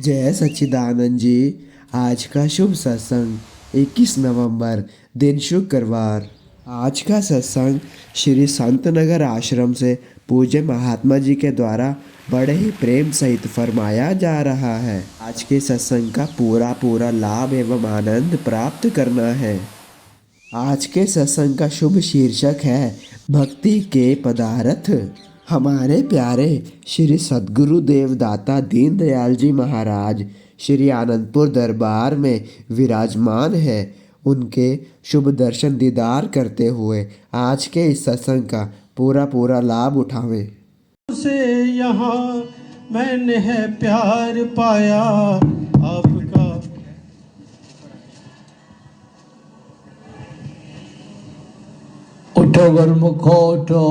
जय सच्चिदानंद जी। आज का शुभ सत्संग 21 नवंबर, दिन शुक्रवार। आज का सत्संग श्री संतनगर आश्रम से पूज्य महात्मा जी के द्वारा बड़े ही प्रेम सहित फरमाया जा रहा है। आज के सत्संग का पूरा पूरा लाभ एवं आनंद प्राप्त करना है। आज के सत्संग का शुभ शीर्षक है भक्ति के पदार्थ। हमारे प्यारे श्री सद्गुरु देवदाता दीनदयाल जी महाराज श्री आनंदपुर दरबार में विराजमान है। उनके शुभ दर्शन दीदार करते हुए आज के इस सत्संग का पूरा पूरा लाभ उठावें। से यहाँ मैंने है प्यार पाया आपका। उठो गुरमुखो उठो।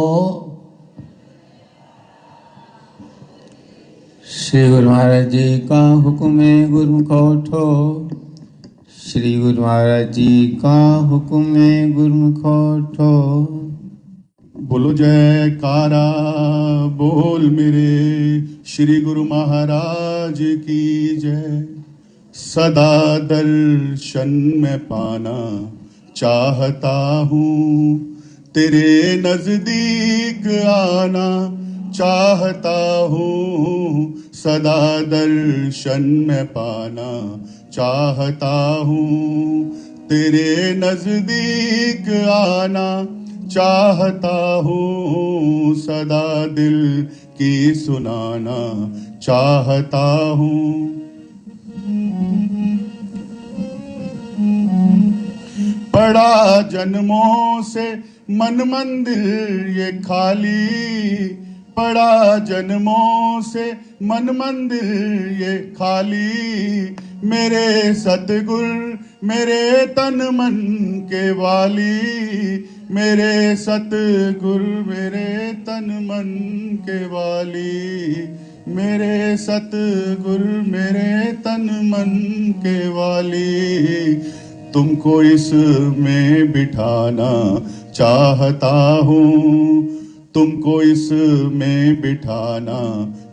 श्री गुरु महाराज जी का हुक्म है, गुरमुखो उठो। श्री गुरु महाराज जी का हुक्म है, गुरमुखो उठो। बोलो जयकारा बोल मेरे श्री गुरु महाराज की जय। सदा दर्शन में पाना चाहता हूँ, तेरे नजदीक आना चाहता हूँ। सदा दर्शन में पाना चाहता हूँ, तेरे नजदीक आना चाहता हूँ। सदा दिल की सुनाना चाहता हूँ। पड़ा जन्मों से मन मंदिर ये खाली, पड़ा जन्मों से मन मंदिर ये खाली। मेरे सतगुर मेरे तन मन के वाली, मेरे सतगुर मेरे तन मन के वाली। मेरे सतगुर मेरे तन मन के वाली। तुमको इसमें बिठाना चाहता हूँ, तुमको इसमें बिठाना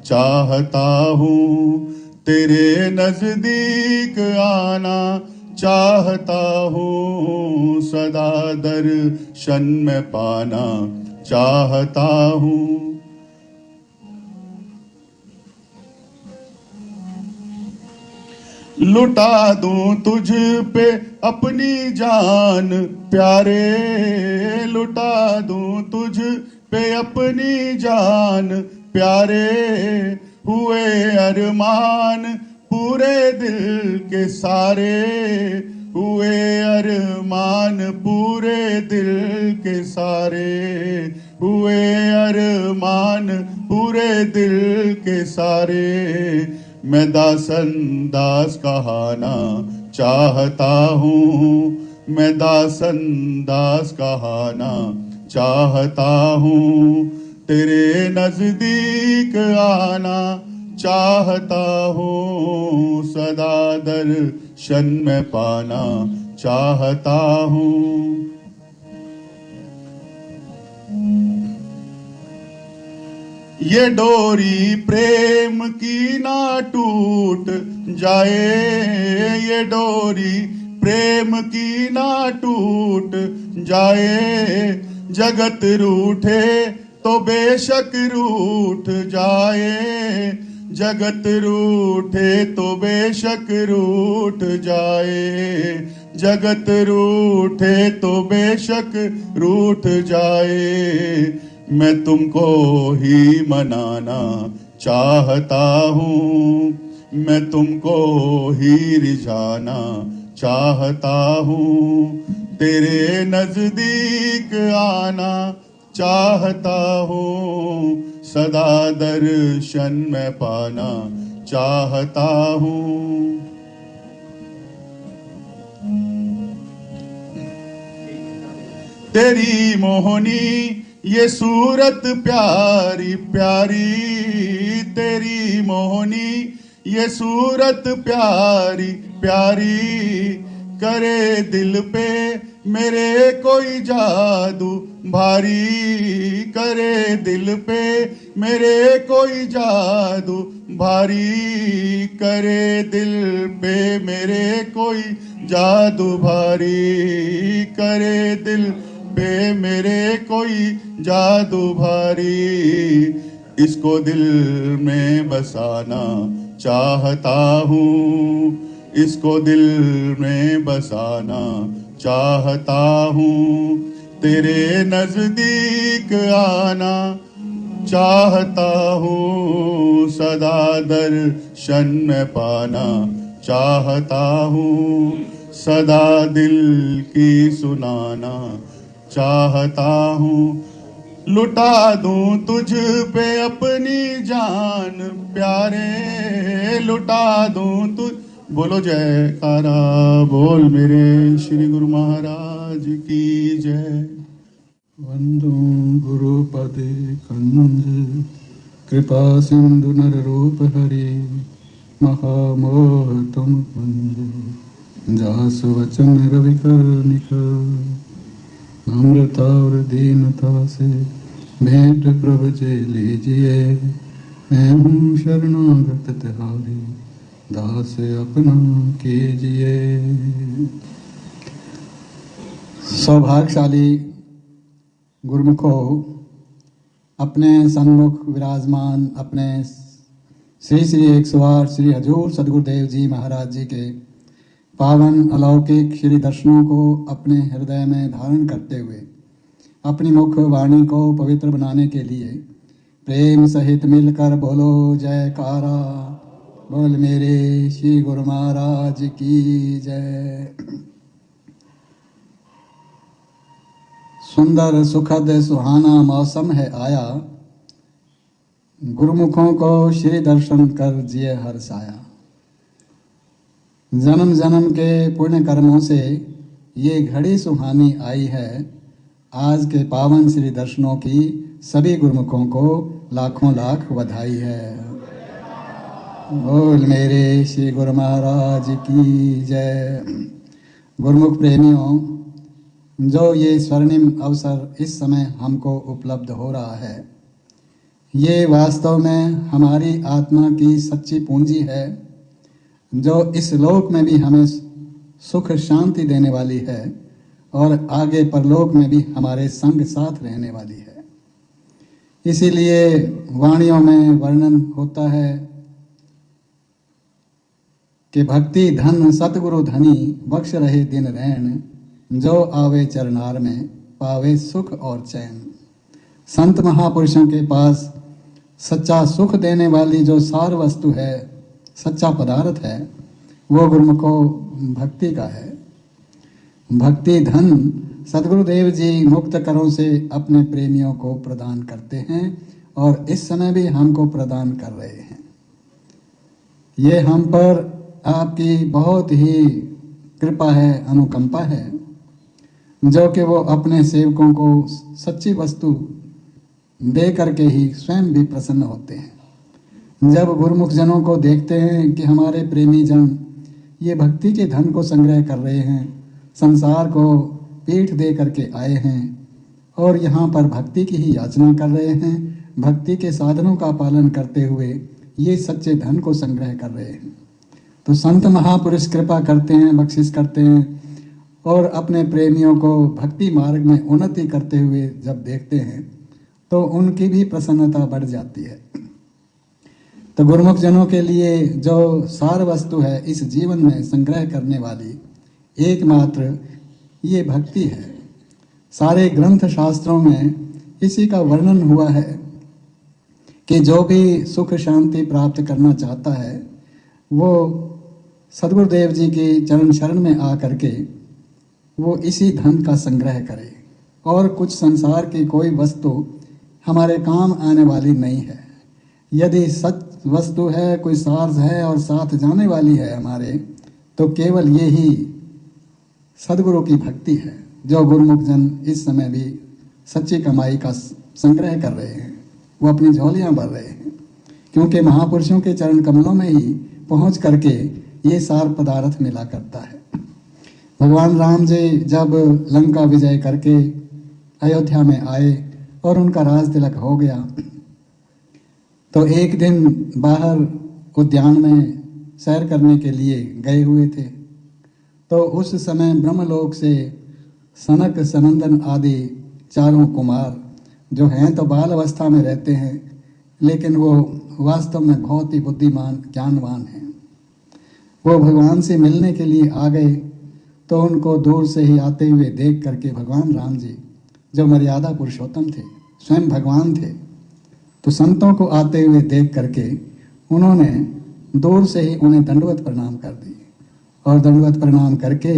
चाहता हूँ। तेरे नजदीक आना चाहता हूँ। सदा दर्शन में पाना चाहता हूँ। लुटा दूं तुझ पे अपनी जान प्यारे, लुटा दूं तुझ पे अपनी जान प्यारे। हुए अरमान पूरे दिल के सारे, हुए अरमान पूरे दिल के सारे। हुए अरमान पूरे दिल के सारे। मैं दासन दास कहाना चाहता हूँ, मैं दासन दास कहाना चाहता हूँ। तेरे नजदीक आना चाहता हूँ। सदा दर्शन में पाना चाहता हूँ। ये डोरी प्रेम की ना टूट जाए, ये डोरी प्रेम की ना टूट जाए। जगत रूठे तो बेशक रूठ जाए, जगत रूठे तो बेशक रूठ जाए। जगत रूठे तो बेशक रूठ जाए। मैं तुमको ही मनाना चाहता हूँ, मैं तुमको ही रिझाना चाहता हूँ। तेरे नजदीक आना चाहता हूँ। सदा दर्शन में पाना चाहता हूँ। तेरी मोहनी ये सूरत प्यारी प्यारी, तेरी मोहनी ये सूरत प्यारी प्यारी। करे दिल पे मेरे कोई जादू भारी करे दिल पे, मेरे कोई जादू भारी करे दिल पे, मेरे कोई जादू भारी करे दिल पे, मेरे कोई जादू भारी। इसको दिल में बसाना चाहता हूँ, इसको दिल में बसाना चाहता हूँ, तेरे नजदीक आना चाहता हूँ, सदा दर्शन में पाना चाहता हूँ, सदा दिल की सुनाना चाहता हूँ। लुटा दूं तुझ पे अपनी जान प्यारे, लुटा दूं तुझ। बोलो जयकारा बोल मेरे श्री गुरु महाराज की जय। वंदो गुरुपदे कंज कृपा सिंधु नर रूप हरि, महामोह तुम कुंज जास वचन रवि कर निख, नम्रता और दीनता से भेंट प्रभु जे लीजिए, मैं हूँ शरणागत तिहारी दास अपना कीजिए। सौभाग्यशाली गुरुमुखों, अपने सन्मुख विराजमान अपने श्री श्री 108 श्री हजूर सदगुरुदेव जी महाराज जी के पावन अलौकिक श्री दर्शनों को अपने हृदय में धारण करते हुए अपनी मुख वाणी को पवित्र बनाने के लिए प्रेम सहित मिलकर बोलो जयकारा बोल मेरे श्री गुरु महाराज की जय। सुंदर सुखद सुहाना मौसम है आया, गुरुमुखों को श्री दर्शन कर जिए हर्षाया। जन्म जन्म के पुण्य कर्मों से ये घड़ी सुहानी आई है, आज के पावन श्री दर्शनों की सभी गुरुमुखों को लाखों लाख बधाई है। बोल मेरे श्री गुरु महाराज की जय। गुरुमुख प्रेमियों, जो ये स्वर्णिम अवसर इस समय हमको उपलब्ध हो रहा है, ये वास्तव में हमारी आत्मा की सच्ची पूंजी है, जो इस लोक में भी हमें सुख शांति देने वाली है और आगे परलोक में भी हमारे संग साथ रहने वाली है। इसीलिए वाणियों में वर्णन होता है कि भक्ति धन सतगुरु धनी बख्श रहे दिन रैन, जो आवे चरनार में पावे सुख और चैन। संत महापुरुषों के पास सच्चा सुख देने वाली जो सार वस्तु है, सच्चा पदार्थ है, वो गुरुमुखों भक्ति का है। भक्ति धन सदगुरुदेव जी मुक्त करों से अपने प्रेमियों को प्रदान करते हैं और इस समय भी हमको प्रदान कर रहे हैं। ये हम पर आपकी बहुत ही कृपा है, अनुकंपा है, जो कि वो अपने सेवकों को सच्ची वस्तु दे करके ही स्वयं भी प्रसन्न होते हैं। जब गुरुमुख जनों को देखते हैं कि हमारे प्रेमी जन ये भक्ति के धन को संग्रह कर रहे हैं, संसार को पीठ दे करके आए हैं और यहाँ पर भक्ति की ही याचना कर रहे हैं, भक्ति के साधनों का पालन करते हुए ये सच्चे धन को संग्रह कर रहे हैं, तो संत महापुरुष कृपा करते हैं, बख्शिश करते हैं और अपने प्रेमियों को भक्ति मार्ग में उन्नति करते हुए जब देखते हैं तो उनकी भी प्रसन्नता बढ़ जाती है। तो गुरुमुख जनों के लिए जो सार वस्तु है इस जीवन में संग्रह करने वाली एकमात्र ये भक्ति है। सारे ग्रंथ शास्त्रों में इसी का वर्णन हुआ है कि जो भी सुख शांति प्राप्त करना चाहता है वो सदगुरुदेव जी के चरण शरण में आ करके वो इसी धन का संग्रह करे और कुछ संसार की कोई वस्तु हमारे काम आने वाली नहीं है। यदि सच वस्तु है, कोई सार्थ है और साथ जाने वाली है हमारे, तो केवल ये ही सदगुरु की भक्ति है, जो गुरुमुख जन इस समय भी सच्ची कमाई का संग्रह कर रहे हैं। वो अपनी झोलियां भर रहे हैं, क्योंकि महापुरुषों के चरण कमलों में ही पहुंच करके ये सार पदार्थ मिला करता है। भगवान राम जी जब लंका विजय करके अयोध्या में आए और उनका राज तिलक हो गया, तो एक दिन बाहर उद्यान में सैर करने के लिए गए हुए थे। तो उस समय ब्रह्मलोक से सनक सनंदन आदि चारों कुमार जो हैं तो बाल अवस्था में रहते हैं, लेकिन वो वास्तव में बहुत ही बुद्धिमान ज्ञानवान हैं। वो भगवान से मिलने के लिए आ गए, तो उनको दूर से ही आते हुए देख करके भगवान राम जी जो मर्यादा पुरुषोत्तम थे, स्वयं भगवान थे, तो संतों को आते हुए देख करके उन्होंने दूर से ही उन्हें दंडवत प्रणाम कर दी और दंडवत प्रणाम करके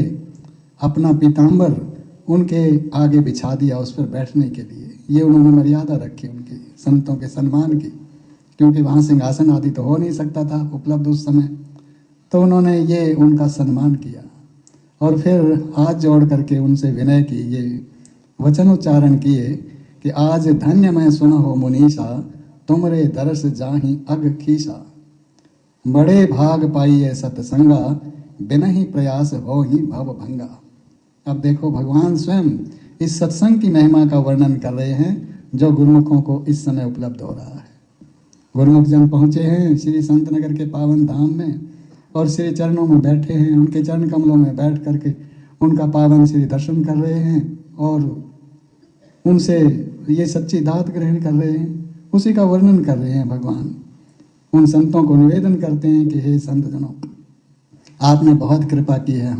अपना पीताम्बर उनके आगे बिछा दिया उस पर बैठने के लिए। ये उन्होंने मर्यादा रखी उनकी, संतों के सम्मान की, क्योंकि वहाँ सिंहासन आदि तो हो नहीं सकता था उपलब्ध उस समय। तो उन्होंने ये उनका सम्मान किया और फिर हाथ जोड़ करके उनसे विनय की, ये वचन उच्चारण किए कि आज धन्य मैं सुना हो मुनीषा, तुमरे दर्श जाहि अग खीसा, बड़े भाग पाइए सतसंगा, बिना ही प्रयास हो ही भव भंगा। अब देखो भगवान स्वयं इस सत्संग की महिमा का वर्णन कर रहे हैं जो गुरुमुखों को इस समय उपलब्ध हो रहा है। गुरुमुख जन पहुँचे हैं श्री संत नगर के पावन धाम में और श्री चरणों में बैठे हैं, उनके चरण कमलों में बैठ करके उनका पावन श्री दर्शन कर रहे हैं और उनसे ये सच्ची दात ग्रहण कर रहे हैं, उसी का वर्णन कर रहे हैं भगवान। उन संतों को निवेदन करते हैं कि हे संत जनों, आपने बहुत कृपा की है,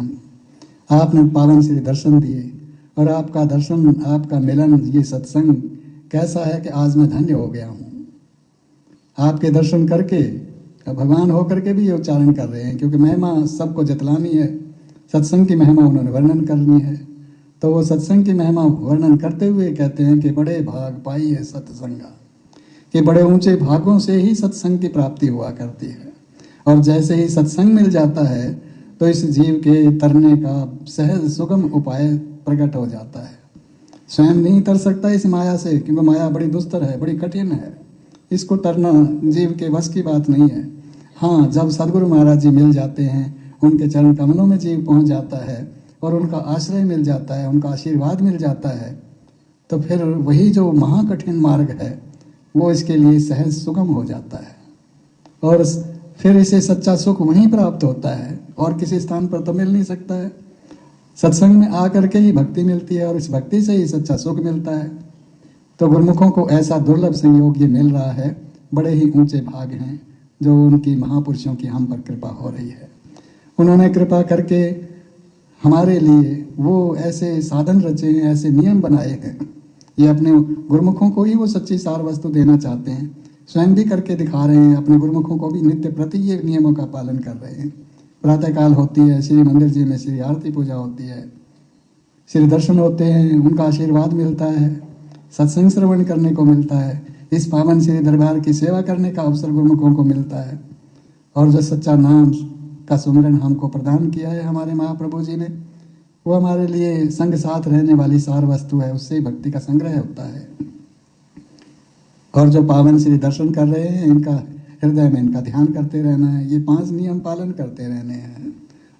आपने पावन श्री दर्शन दिए और आपका दर्शन, आपका मिलन, ये सत्संग कैसा है कि आज मैं धन्य हो गया हूँ। आपके दर्शन करके भगवान होकर के भी ये उच्चारण कर रहे हैं, क्योंकि महिमा सबको जतलानी है, सत्संग की महिमा उन्होंने वर्णन करनी है। तो वो सत्संग की महिमा वर्णन करते हुए कहते हैं कि बड़े भाग पाई है सत्संगा, कि बड़े ऊंचे भागों से ही सत्संग की प्राप्ति हुआ करती है। और जैसे ही सत्संग मिल जाता है तो इस जीव के तरने का सहज सुगम उपाय प्रकट हो जाता है। स्वयं नहीं तर सकता इस माया से, क्योंकि माया बड़ी दुस्तर है, बड़ी कठिन है, इसको तरना जीव के वश की बात नहीं है। हाँ, जब सदगुरु महाराज जी मिल जाते हैं, उनके चरण कमलों में जीव पहुंच जाता है और उनका आश्रय मिल जाता है, उनका आशीर्वाद मिल जाता है, तो फिर वही जो महाकठिन मार्ग है वो इसके लिए सहज सुगम हो जाता है और फिर इसे सच्चा सुख वहीं प्राप्त होता है और किसी स्थान पर तो मिल नहीं सकता है। सत्संग में आकर के ही भक्ति मिलती है और इस भक्ति से ही सच्चा सुख मिलता है। तो गुरुमुखों को ऐसा दुर्लभ संयोग ये मिल रहा है, बड़े ही ऊंचे भाग हैं जो उनकी महापुरुषों की हम पर कृपा हो रही है। उन्होंने कृपा करके हमारे लिए वो ऐसे साधन रचे हैं, ऐसे नियम बनाए हैं। ये अपने गुरुमुखों को ही वो सच्ची सार वस्तु देना चाहते हैं, स्वयं भी करके दिखा रहे हैं, अपने गुरुमुखों को भी नित्य प्रति ये नियमों का पालन कर रहे हैं। प्रातःकाल होती है, श्री मंदिर जी में श्री आरती पूजा होती है, श्री दर्शन होते हैं, उनका आशीर्वाद मिलता है, सत्संग श्रवण करने को मिलता है, इस पावन श्री दरबार की सेवा करने का अवसर गुरुमुखों को मिलता है। और जो सच्चा नाम का सुमिरन हमको प्रदान किया है हमारे महाप्रभु जी ने, वो हमारे लिए संग साथ रहने वाली सार वस्तु है, उससे भक्ति का संग्रह होता है। और जो पावन श्री दर्शन कर रहे हैं, इनका हृदय में इनका ध्यान करते रहना है, ये 5 नियम पालन करते रहने हैं।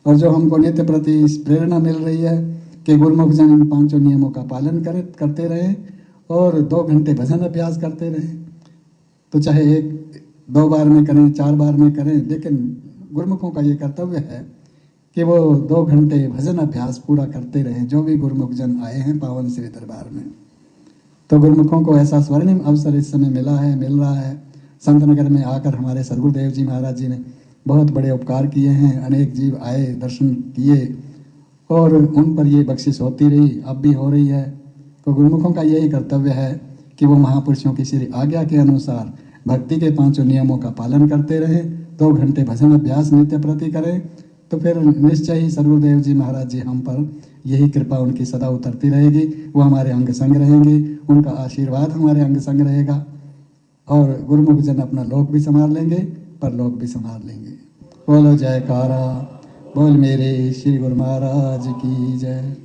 और जो हमको नित्य प्रति प्रेरणा मिल रही है कि गुरुमुख जन इन 5 नियमों का पालन करते रहें और 2 घंटे भजन अभ्यास करते रहें। तो चाहे 1-2 बार में करें, 4 बार में करें, लेकिन गुरुमुखों का ये कर्तव्य है कि वो 2 घंटे भजन अभ्यास पूरा करते रहें, जो भी गुरुमुख जन आए हैं पावन श्री दरबार में। तो गुरुमुखों को ऐसा स्वर्णिम अवसर इस समय मिल रहा है। संत नगर में आकर हमारे सदगुरुदेव जी महाराज जी ने बहुत बड़े उपकार किए हैं, अनेक जीव आए, दर्शन किए और उन पर ये बख्शिश होती रही, अब भी हो रही है। तो गुरुमुखों का यही कर्तव्य है कि वो महापुरुषों की श्री आज्ञा के अनुसार भक्ति के 5 नियमों का पालन करते रहें, 2 घंटे भजन अभ्यास नित्य प्रति करें, तो फिर निश्चय ही सदगुरुदेव जी महाराज जी हम पर यही कृपा उनकी सदा उतरती रहेगी। वो हमारे अंग संग रहेंगे, उनका आशीर्वाद हमारे अंग संग रहेगा और गुरुमुख जन अपना लोक भी संभाल लेंगे, परलोक भी संभाल लेंगे। बोलो जयकारा, बोल मेरे श्री गुरु महाराज की जय।